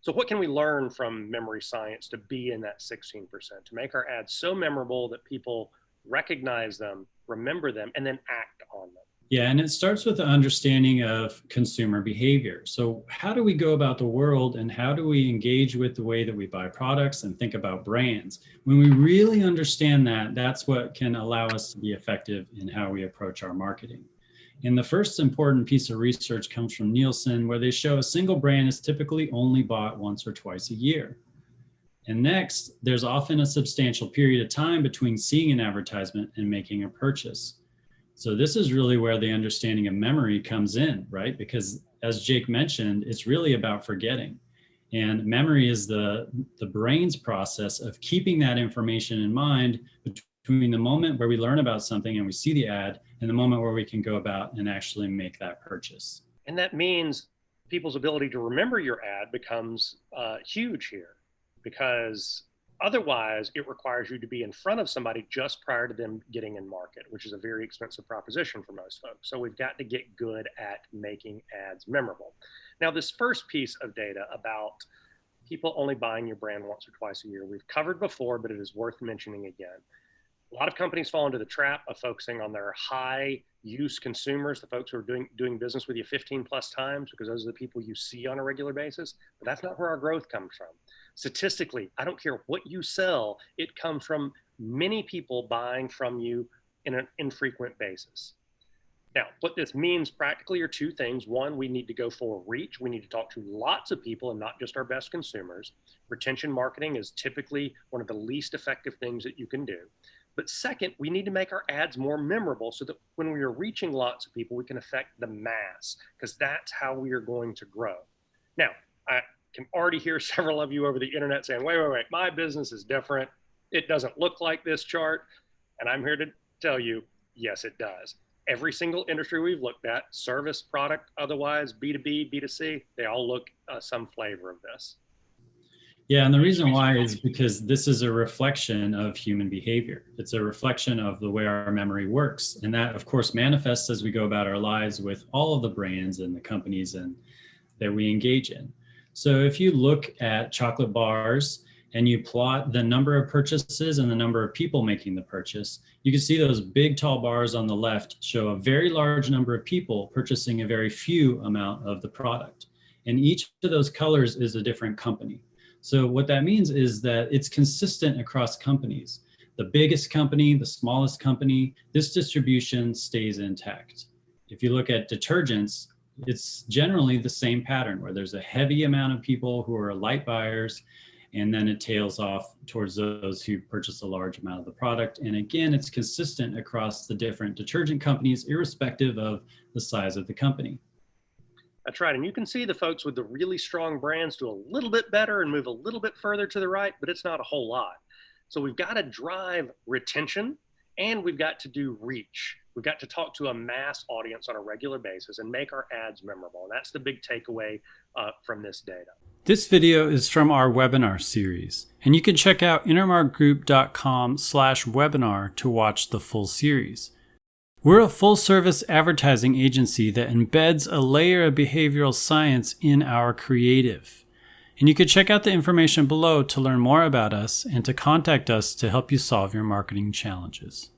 So what can we learn from memory science to be in that 16%, to make our ads so memorable that people recognize them, remember them, and then act on them? Yeah, and it starts with an understanding of consumer behavior. So, how do we go about the world and how do we engage with the way that we buy products and think about brands? When we really understand that, that's what can allow us to be effective in how we approach our marketing. And the first important piece of research comes from Nielsen, where they show a single brand is typically only bought once or twice a year. And next, there's often a substantial period of time between seeing an advertisement and making a purchase. So this is really where the understanding of memory comes in, right? Because as Jake mentioned, it's really about forgetting. And memory is the brain's process of keeping that information in mind between the moment where we learn about something and we see the ad and the moment where we can go about and actually make that purchase. And that means people's ability to remember your ad becomes huge here, because otherwise, it requires you to be in front of somebody just prior to them getting in market, which is a very expensive proposition for most folks. So we've got to get good at making ads memorable. Now, this first piece of data about people only buying your brand once or twice a year, we've covered before, but it is worth mentioning again. A lot of companies fall into the trap of focusing on their high use consumers, the folks who are doing business with you 15 plus times, because those are the people you see on a regular basis. But that's not where our growth comes from. Statistically, I don't care what you sell, it comes from many people buying from you in an infrequent basis. Now, what this means practically are two things. One, we need to go for reach. We need to talk to lots of people and not just our best consumers. Retention marketing is typically one of the least effective things that you can do. But second, we need to make our ads more memorable so that when we are reaching lots of people, we can affect the mass, because that's how we are going to grow. Now, I can already hear several of you over the internet saying, wait, my business is different. It doesn't look like this chart. And I'm here to tell you, yes, it does. Every single industry we've looked at, service, product, otherwise, B2B, B2C, they all look some flavor of this. Yeah, and the reason why is because this is a reflection of human behavior. It's a reflection of the way our memory works. And that, of course, manifests as we go about our lives with all of the brands and the companies that we engage in. So if you look at chocolate bars and you plot the number of purchases and the number of people making the purchase, you can see those big tall bars on the left show a very large number of people purchasing a very few amount of the product. And each of those colors is a different company. So what that means is that it's consistent across companies. The biggest company, the smallest company, this distribution stays intact. If you look at detergents, it's generally the same pattern where there's a heavy amount of people who are light buyers, and then it tails off towards those who purchase a large amount of the product. And again, it's consistent across the different detergent companies, irrespective of the size of the company. That's right. And you can see the folks with the really strong brands do a little bit better and move a little bit further to the right, but it's not a whole lot. So we've got to drive retention and we've got to do reach. We've got to talk to a mass audience on a regular basis and make our ads memorable. And that's the big takeaway from this data. This video is from our webinar series, and you can check out intermarkgroup.com/webinar to watch the full series. We're a full-service advertising agency that embeds a layer of behavioral science in our creative. And you can check out the information below to learn more about us and to contact us to help you solve your marketing challenges.